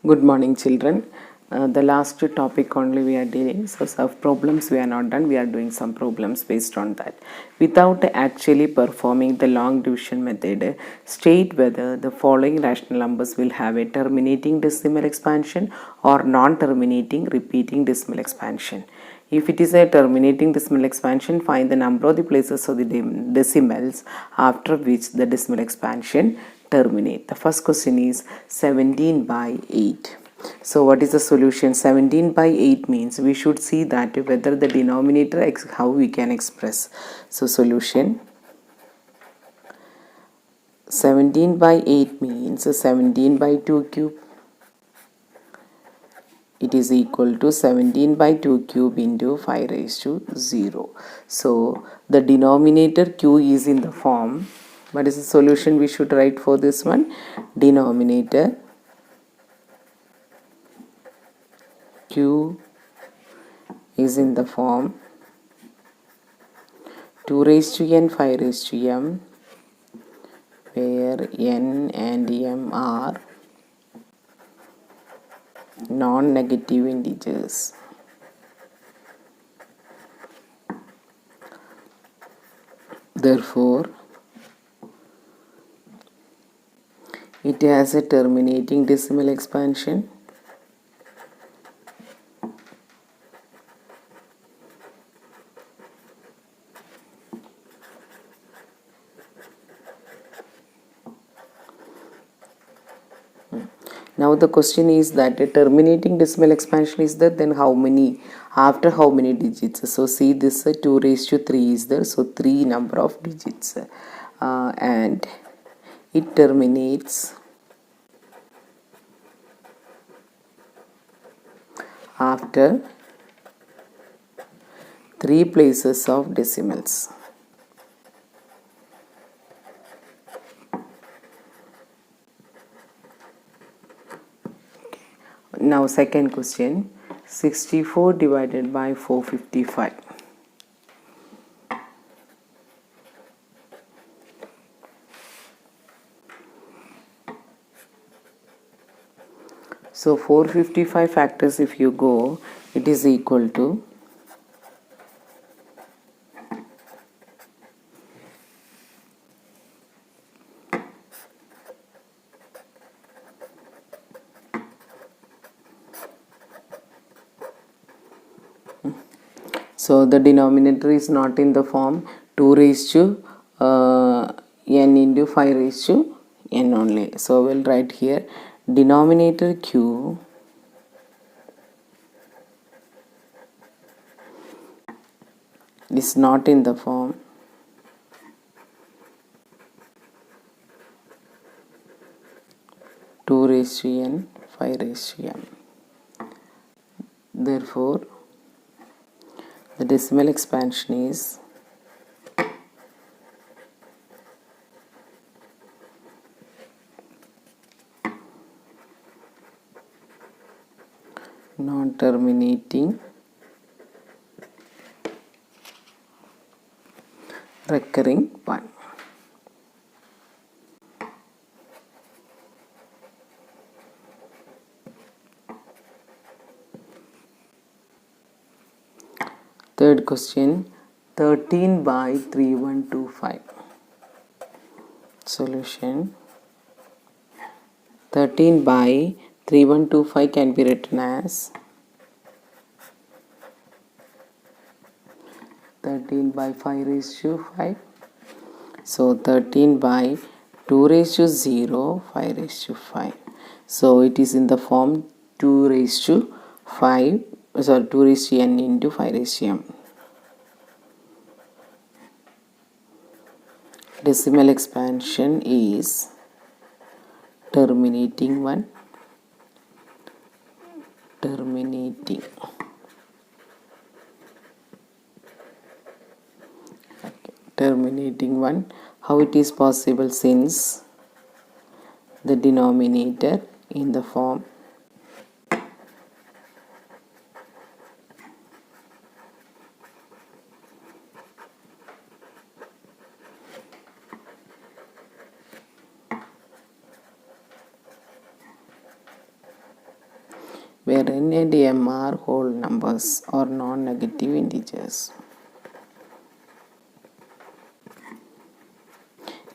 Good morning, children. The last topic only we are dealing. So, some problems we are not done. We are doing some problems based on that. Without actually performing the long division method, state whether the following rational numbers will have a terminating decimal expansion or non-terminating repeating decimal expansion. If it is a terminating decimal expansion, find the number of the places of the decimals after which the decimal expansion terminate. The first question is 17 by 8. So what is the solution? 17 by 8 means we should see that whether the denominator how we can express. So solution 17 by 8 means 17 by 2 cube. It is equal to 17 by 2 cube into 5 raised to 0. So the denominator q is in the form. What is the solution we should write for this one? Denominator q is in the form 2 raised to n 5 raised to m, where n and m are non-negative integers. Therefore, it has a terminating decimal expansion Now the question is that a terminating decimal expansion is there, then how many, after how many digits? So see this 2 raised to 3 is there, so 3 number of digits, and it terminates after 3 places of decimals. Now second question, 64 divided by 455. So 455 factors if you go, it is equal to so the denominator is not in the form 2 raised to n into 5 raised to n only. So we'll write here denominator q is not in the form two raised to n 5 raised to m. Therefore the decimal expansion is non-terminating recurring one. Third question, 13 by 3125. Solution 13 by 3125 can be written as 13 by 5 raised to 5. So 13 by 2 raised to 0, 5 raised to 5. So it is in the form 2 raised to 5, 2 raised to n into 5 raised to m. Decimal expansion is terminating one, terminating. Terminating one. How it is possible? Since the denominator in the form Here n and m are whole numbers or non-negative integers.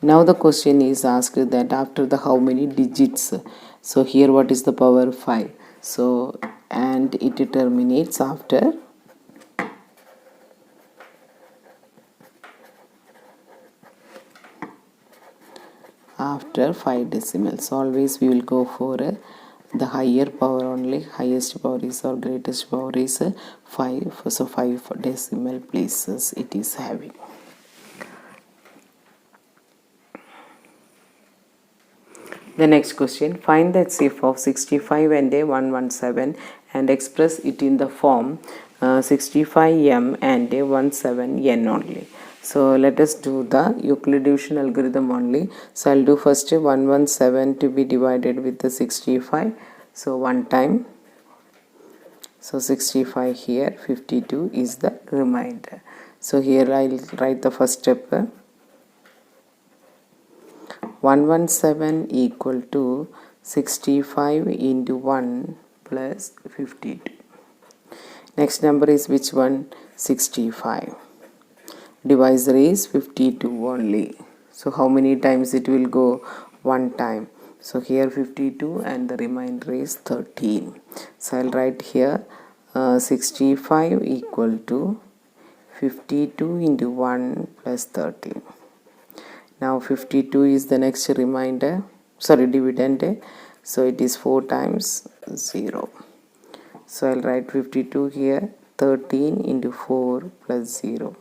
Now the question is asked that after the how many digits. So here what is the power? 5. So and it terminates after 5 decimals. Always we will go for the higher power only. Highest power is or greatest power is 5. So 5 decimal places it is having. The next question, find the HCF of 65 and a 117 and express it in the form 65m and a 17n only. So let us do the Euclid division algorithm only. So I'll do first 117 to be divided with the 65. So one time. So 65 here, 52 is the remainder. So here I'll write the first step. 117 equal to 65 into 1 plus 52. Next number is which one? 65. Divisor is 52 only. So how many times it will go? One time. So here 52 and the remainder is 13. So I'll write here 65 equal to 52 into 1 plus 13. Now 52 is the next dividend. So it is 4 times 0. So I'll write 52 here, 13 into 4 plus 0.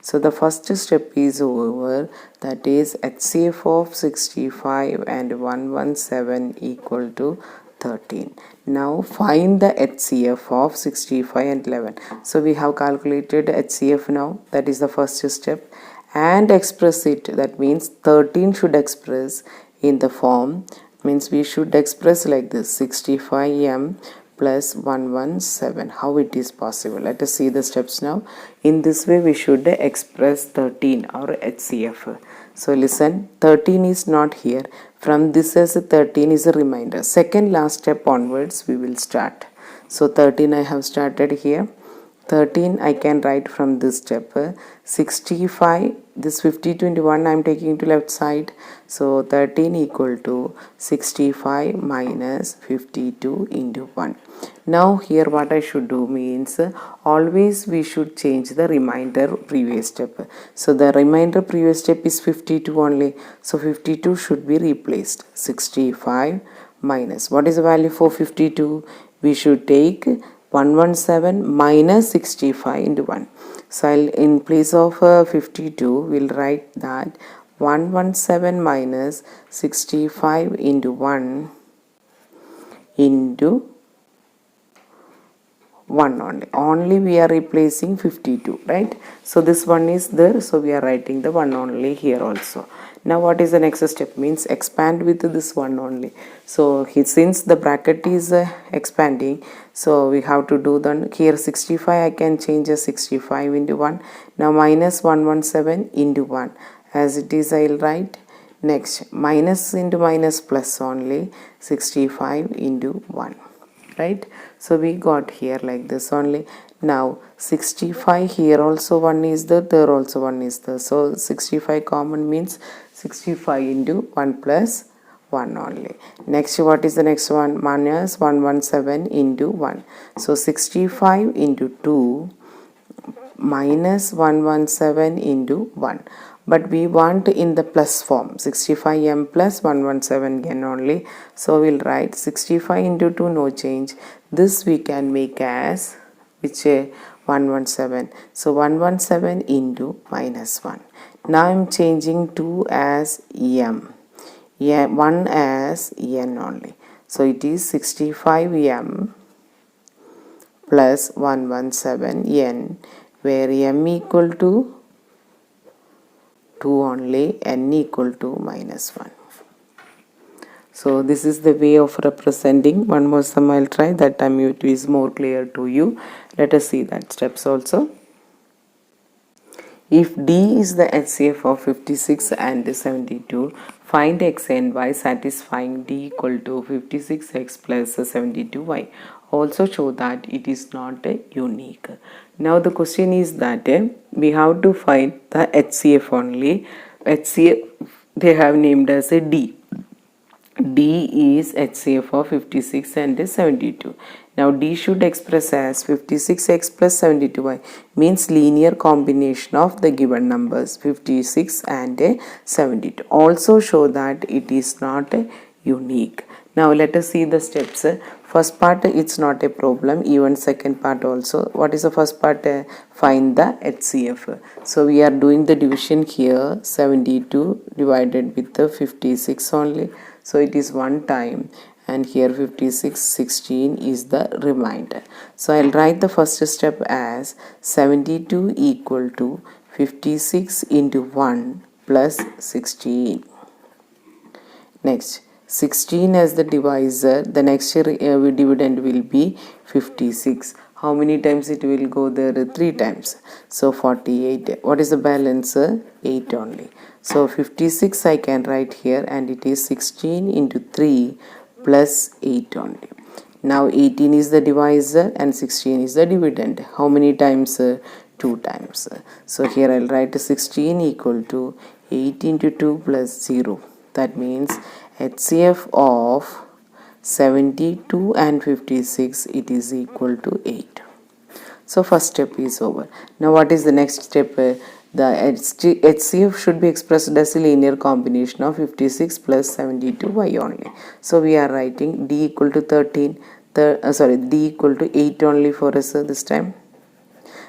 So the first step is over, that is HCF of 65 and 117 equal to 13. Now find the HCF of 65 and 11. So we have calculated HCF now, that is the first step, and express it. That means 13 should express in the form, means we should express like this, 65m plus 117. How it is possible? Let us see the steps now. In this way we should express 13 or HCF. So listen, 13 is not here. From this as 13 is a remainder. Second last step onwards we will start. So 13 I have started here. 13 I can write from this step. 65, this 52 into 1 I am taking to left side. So 13 equal to 65 minus 52 into 1. Now here what I should do means always we should change the remainder previous step. So the remainder previous step is 52 only. So 52 should be replaced. 65 minus, what is the value for 52? We should take 117 minus 65 into 1. So I'll, in place of 52, we'll write that 117 minus 65 into 1 into 1 only. Only we are replacing 52, right? So this one is there, so we are writing the 1 only here also. Now what is the next step? Means expand with this one only. So since the bracket is expanding, so we have to do the here 65 I can change as 65 into 1. Now minus 117 into 1. As it is I will write. Next minus into minus plus only, 65 into 1. Right? So we got here like this only. Now 65 here also 1 is there also 1 is there. So 65 common means 65 into 1 plus 1 only. Next, what is the next one? Minus 117 into 1. So 65 into 2 minus 117 into 1. But we want in the plus form, 65m plus 117 again only. So we'll write 65 into 2, no change. This we can make as which 117. So 117 into minus 1. Now I'm changing 2 as m. 1 as n only. So it is 65m plus 117n, where m equal to 2 only, n equal to minus 1. So this is the way of representing. One more sum I'll try, that time it is more clear to you. Let us see that steps also. If D is the HCF of 56 and 72, find x and y satisfying D equal to 56x plus 72y. also show that it is not unique. Now the question is that we have to find the HCF only. HCF they have named as a D. D is HCF of 56 and 72. Now D should express as 56x plus 72y, means linear combination of the given numbers 56 and 72. Also show that it is not unique. Now let us see the steps. First part, it's not a problem. Even second part also. What is the first part? Find the HCF. So we are doing the division here. 72 divided with the 56 only. So it is one time, and here 56, 16 is the remainder. So I'll write the first step as 72 equal to 56 into 1 plus 16. Next, 16 as the divisor, the next dividend will be 56. How many times it will go there? 3 times. So 48. What is the balance? 8 only. So 56 I can write here, and it is 16 into 3 plus 8 only. Now 18 is the divisor and 16 is the dividend. How many times? 2 times. So here I'll write 16 equal to 8 into 2 plus 0. That means HCF of 72 and 56, it is equal to 8. So first step is over. Now what is the next step? The HCF should be expressed as a linear combination of 56 plus 72y only. So we are writing D equal to 13, D equal to 8 only for us this time.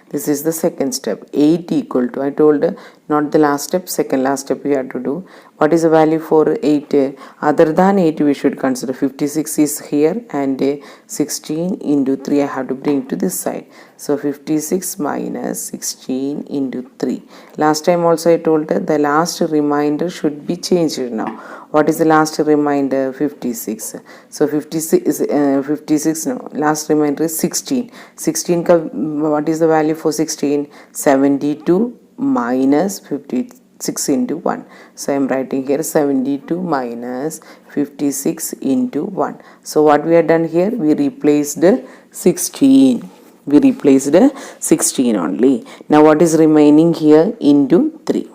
This is the second step. 8 equal to, I told not the last step, second last step we have to do. What is the value for 8? Other than 8 we should consider 56 is here, and 16 into 3 I have to bring to this side. So 56 minus 16 into 3. Last time also I told the last remainder should be changed now. What is the last remainder? 56. So 56 no. Last remainder is 16. 16 ka, what is the value for 16? 72 minus 56 into 1. So I am writing here 72 minus 56 into 1. So what we have done here? We replaced 16. We replaced 16 only. Now what is remaining here? Into 3.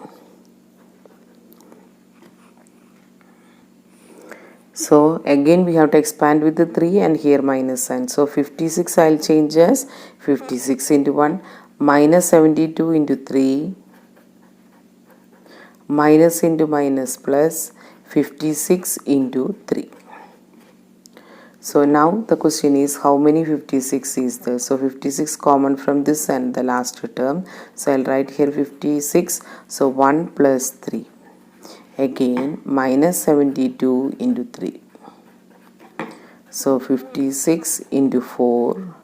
So again we have to expand with the 3 and here minus sign. So 56 I will change as 56 into 1 minus 72 into 3 minus into minus plus 56 into 3. So now the question is how many 56 is there? So 56 common from this and the last term. So I'll write here 56. So 1 plus 3. Again minus 72 into 3. So 56 into 4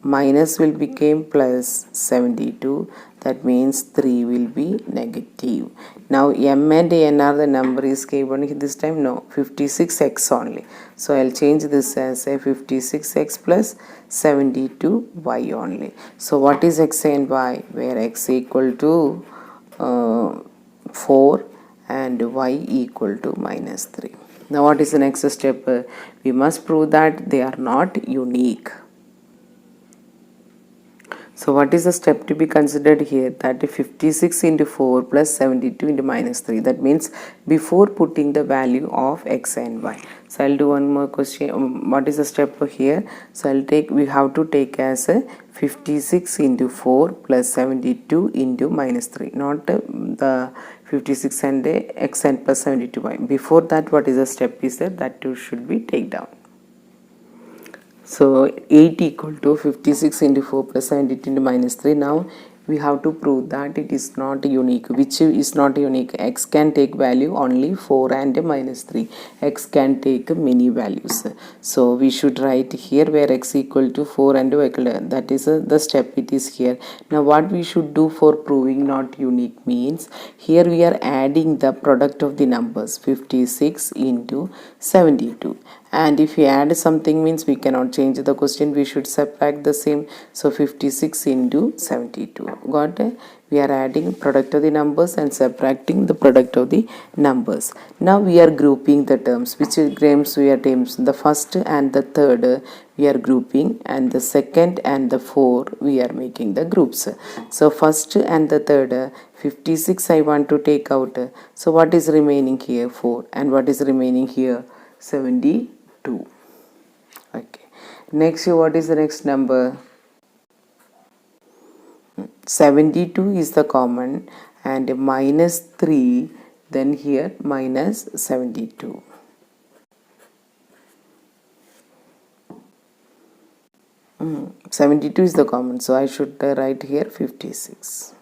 minus will become plus 72. That means 3 will be negative. Now m and n are the number is given this time. No, 56x only. So I'll change this as a 56x plus 72y only. So what is x and y? Where x equal to 4 and y equal to minus 3. Now what is the next step? We must prove that they are not unique. So what is the step to be considered here? That 56 into 4 plus 72 into minus 3. That means before putting the value of x and y. So I'll do one more question. What is the step here? So we have to take as 56 into 4 plus 72 into minus 3. Not the 56 and x and plus 72y. Before that, what is the step is there? That too should be taken down. So 8 equal to 56 into 4 plus 72 into minus 3. Now we have to prove that it is not unique. Which is not unique? X can take value only 4 and minus 3. X can take many values. So we should write here where x equal to 4 and y equal to, that is the step it is here. Now what we should do for proving not unique means here we are adding the product of the numbers 56 into 72. and if you add something means we cannot change the question, we should subtract the same. So 56 into 72, got it? We are adding product of the numbers and subtracting the product of the numbers. Now we are grouping the terms. Which terms we are terms? The first and the third we are grouping, and the second and the fourth we are making the groups. So first and the third, 56 I want to take out. So what is remaining here? 4. And what is remaining here? 72. Okay. Next, what is the next number? 72 is the common, and minus 3, then here minus 72. 72 is the common, so I should write here 56.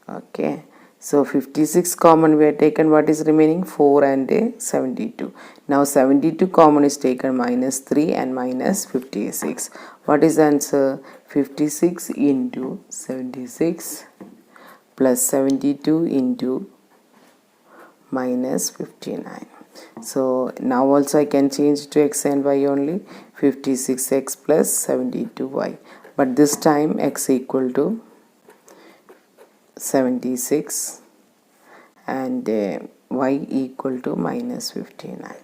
Okay, so 56 common we have taken. What is remaining? 4 and 72. Now 72 common is taken, minus 3 and minus 56. What is the answer? 56 into 76 plus 72 into minus 59. So now also I can change to x and y only. 56x plus 72y, but this time x equal to 76 and y equal to minus 59.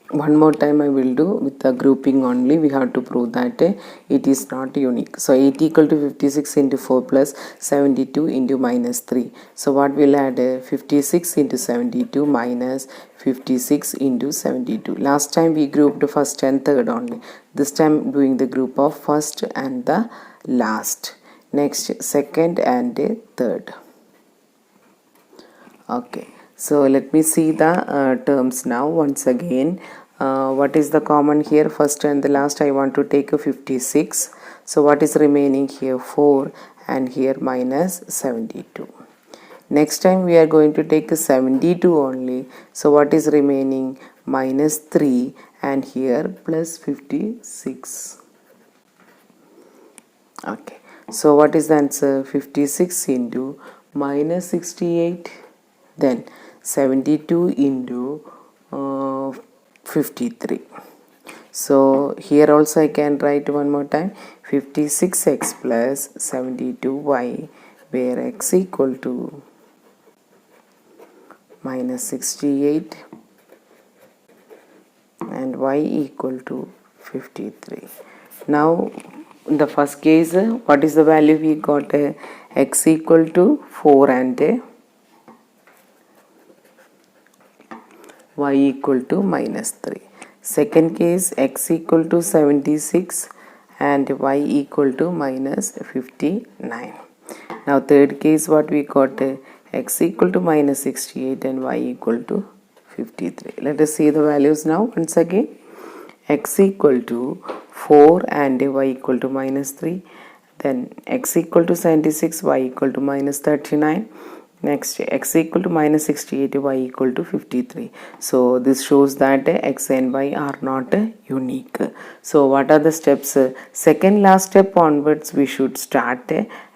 One more time I will do with the grouping only. We have to prove that it is not unique. So 8 equal to 56 into 4 plus 72 into minus 3. So what will add? 56 into 72 minus 56 into 72. Last time we grouped first and third only. This time doing the group of first and the last. Next, second and third. Okay. So let me see the terms now once again. What is the common here? First and the last I want to take a 56. So what is remaining here? 4 and here minus 72. Next time we are going to take a 72 only. So what is remaining? Minus 3 and here plus 56. Okay. So what is the answer? 56 into minus 68. Then 72 into 53. So here also I can write one more time, 56x plus 72y, where x equal to minus 68 and y equal to 53. Now in the first case, what is the value we got? X equal to 4 and y equal to minus 3. Second case, x equal to 76 and y equal to minus 59. Now third case, what we got? X equal to minus 68 and y equal to 53. Let us see the values now once again. X equal to 4 and y equal to minus 3. Then x equal to 76, y equal to minus 39. Next, x equal to minus 68, y equal to 53. So this shows that x and y are not unique. So what are the steps? Second last step onwards we should start,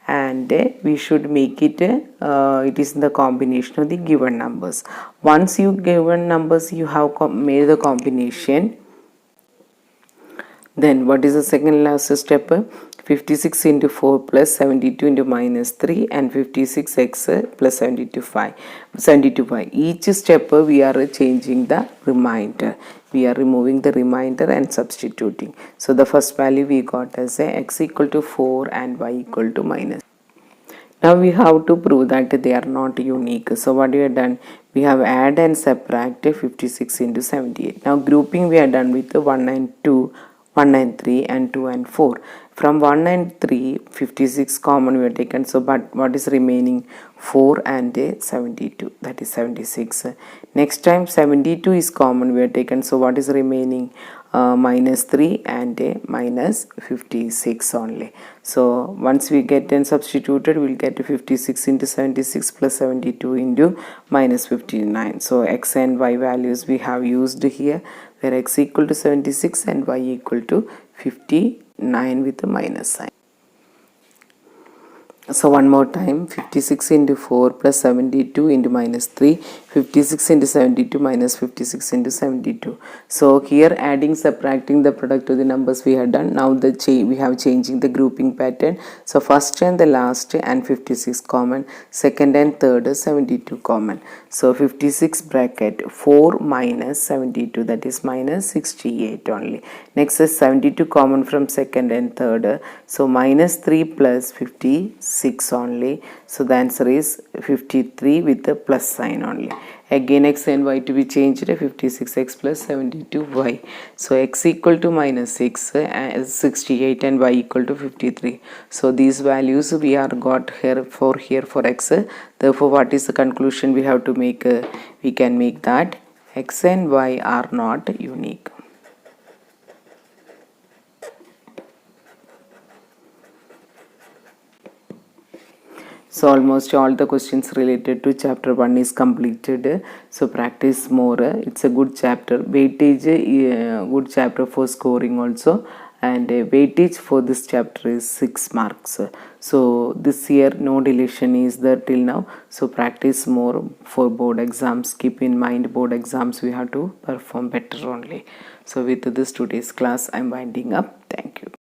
and we should make it it is the combination of the given numbers. Once you given numbers you have made the combination, then what is the second last step? 56 into 4 plus 72 into minus 3 and 56x plus 72y. Each step we are changing the remainder. We are removing the remainder and substituting. So the first value we got as x equal to 4 and y equal to minus. Now we have to prove that they are not unique. So what we have done? We have add and subtract 56 into 78. Now grouping we are done with 1 and 2. 1 and 3 and 2 and 4. From 1 and 3, 56 common we have taken. So but what is remaining? 4 and 72. That is 76. Next time 72 is common we have taken. So what is remaining? Minus 3 and minus 56 only. So once we get and substituted, we will get 56 into 76 plus 72 into minus 59. So x and y values we have used here, where x equal to 76 and y equal to 59 with a minus sign. So one more time, 56 into 4 plus 72 into minus 3, 56 into 72 minus 56 into 72. So here adding, subtracting the product to the numbers we have done. Now we have changing the grouping pattern. So first and the last and 56 common, second and third 72 common. So 56 bracket 4 minus 72, that is minus 68 only. Next is 72 common from second and third. So minus 3 plus 56 only. So the answer is 53 with the plus sign only. Again x and y to be changed, 56x plus 72y. So x equal to minus 6 as 68 and y equal to 53. So these values we are got here for x. Therefore what is the conclusion we have to make? We can make that x and y are not unique. So almost all the questions related to chapter 1 is completed. So practice more. It's a good chapter. Weightage, good chapter for scoring also. And weightage for this chapter is 6 marks. So this year no deletion is there till now. So practice more for board exams. Keep in mind board exams we have to perform better only. So with this today's class I'm winding up. Thank you.